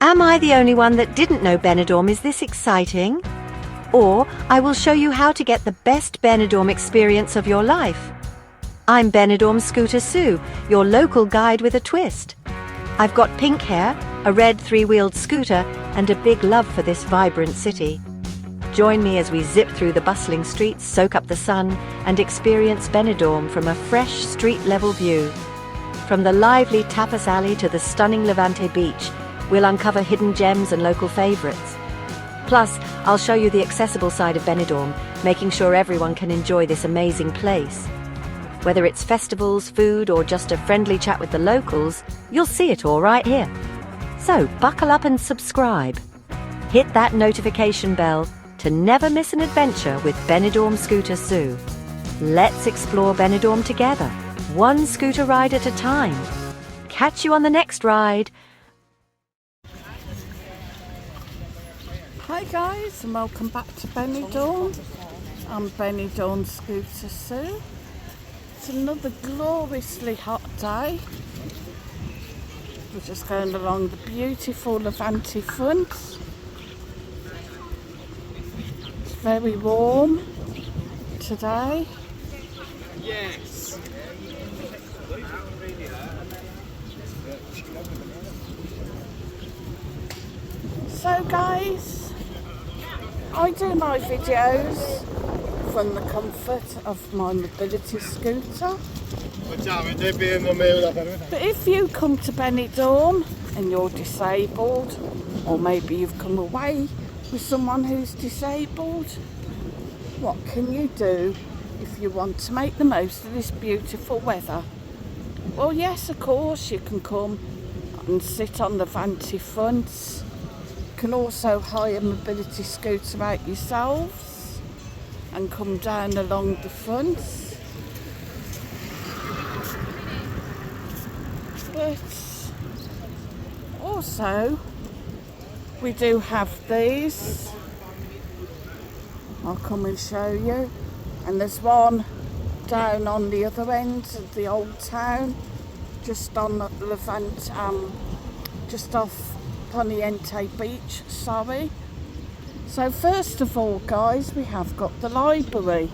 Am I the only one that didn't know Benidorm is this exciting? Or I will show you how to get the best Benidorm experience of your life. I'm Benidorm Scooter Sue, your local guide with a twist. I've got pink hair, a red three-wheeled scooter, and a big love for this vibrant city. Join me as we zip through the bustling streets, soak up the sun, and experience Benidorm from a fresh street-level view. From the lively tapas alley to the stunning Levante beach, we'll uncover hidden gems and local favourites. Plus, I'll show you the accessible side of Benidorm, making sure everyone can enjoy this amazing place. Whether it's festivals, food, or just a friendly chat with the locals, you'll see it all right here. So buckle up and subscribe. Hit that notification bell to never miss an adventure with Benidorm Scooter Sue. Let's explore Benidorm together, one scooter ride at a time. Catch you on the next ride. Hi guys, and welcome back to Benidorm. I'm Benidorm Scooter Sue. It's another gloriously hot day. We're just going along the beautiful Levante front. It's very warm today. Yes. So guys, I do my videos from the comfort of my mobility scooter. But if you come to Benidorm and you're disabled, or maybe you've come away with someone who's disabled, what can you do if you want to make the most of this beautiful weather? Well, yes, of course, you can come and sit on the Levante fronts. You can also hire a mobility scooter out yourselves and come down along the fronts. But also we do have these. I'll come and show you. And there's one down on the other end of the old town, just on the Levante, just off Poniente Beach, sorry. So first of all guys, we have got the library.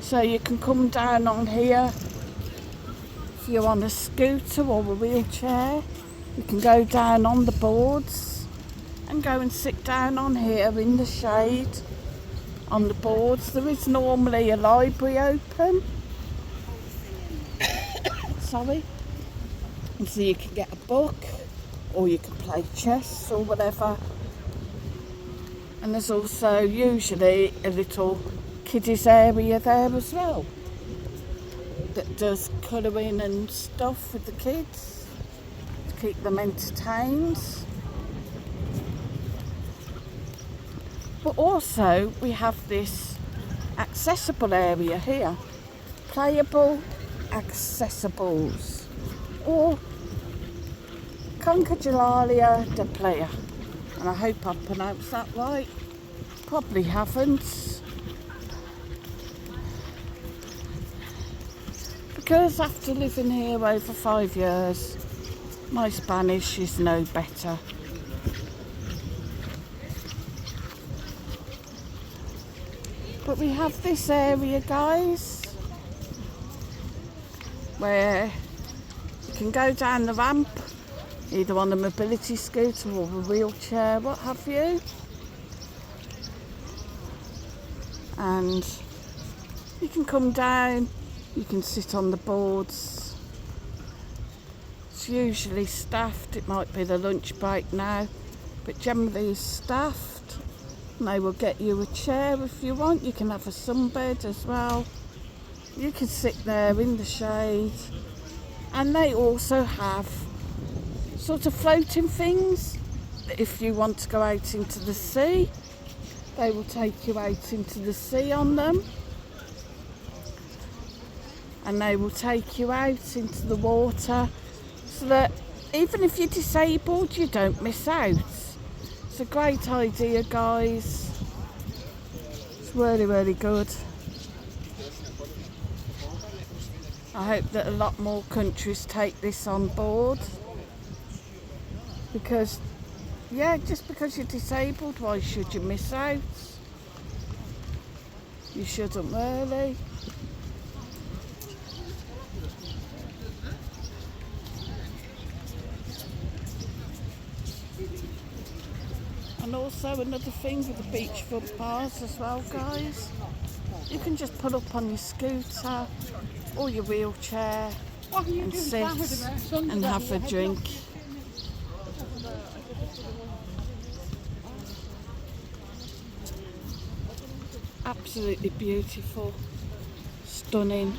So you can come down on here. If you're on a scooter or a wheelchair, you can go down on the boards and go and sit down on here in the shade on the boards. There is normally a library open. Sorry. And so you can get a book, or you can play chess or whatever. And there's also usually a little kiddies area there as well that does colouring and stuff with the kids to keep them entertained. But also we have this accessible area here, playable accessibles, or Concagelaria de Playa. And I hope I've pronounced that right. Probably haven't. Because after living here over 5 years, my Spanish is no better. But we have this area, guys, where you can go down the ramp, either on a mobility scooter or a wheelchair, what have you. And you can come down, you can sit on the boards. It's usually staffed, it might be the lunch break now, but generally it's staffed. And they will get you a chair if you want. You can have a sunbed as well. You can sit there in the shade. And they also have sort of floating things. If you want to go out into the sea, they will take you out into the sea on them. And they will take you out into the water so that even if you're disabled, you don't miss out. It's a great idea, guys. It's really, really good. I hope that a lot more countries take this on board. Because, yeah, just because you're disabled, why should you miss out? You shouldn't really. And also another thing with the beachfront bars as well, guys. You can just pull up on your scooter or your wheelchair and sit and have a drink. Absolutely beautiful, stunning.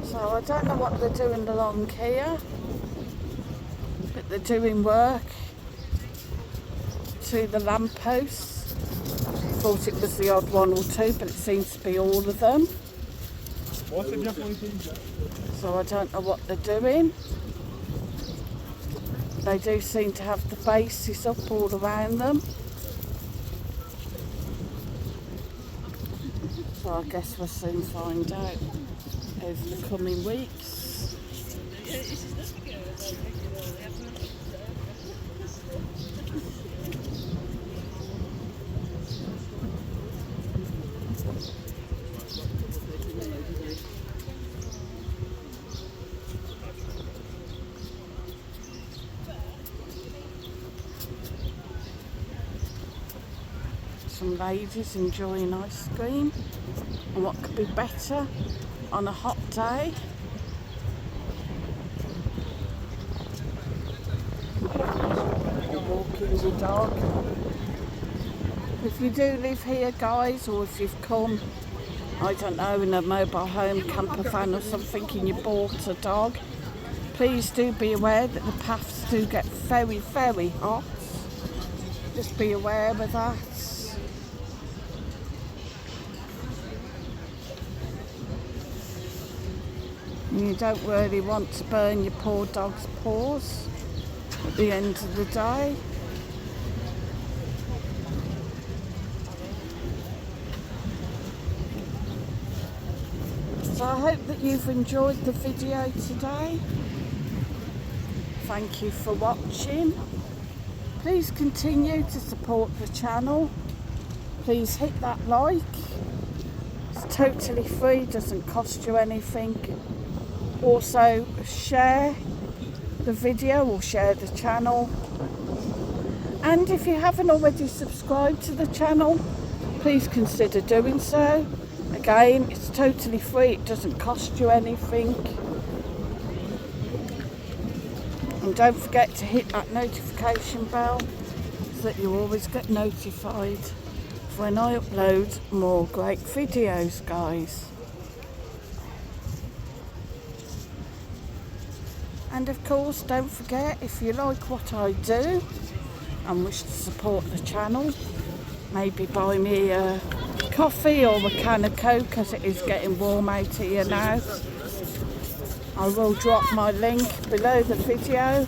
So I don't know what they're doing along here, but they're doing work to the lampposts. Thought it was the odd one or two, but it seems to be all of them. So I don't know what they're doing. They do seem to have the bases up all around them. So I guess we'll soon find out over the coming weeks. Some ladies enjoying ice cream, and what could be better on a hot day? You're walking your dog. If you do live here, guys, or if you've come, I don't know, in a mobile home, camper van or something, and you bought a dog, please do be aware that the paths do get very, very hot. Just be aware of that. You don't really want to burn your poor dog's paws at the end of the day. So I hope that you've enjoyed the video today. Thank you for watching. Please continue to support the channel. Please hit that like. It's totally free, doesn't cost you anything. Also share the video or share the channel, and if you haven't already subscribed to the channel, please consider doing so. Again, it's totally free, it doesn't cost you anything. And don't forget to hit that notification bell so that you always get notified when I upload more great videos, guys. And of course, don't forget, if you like what I do and wish to support the channel, maybe buy me a coffee or a can of Coke, as it is getting warm out here now. I will drop my link below the video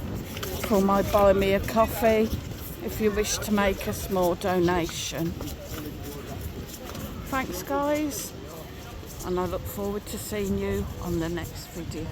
for my buy me a coffee if you wish to make a small donation. Thanks, guys, and I look forward to seeing you on the next video.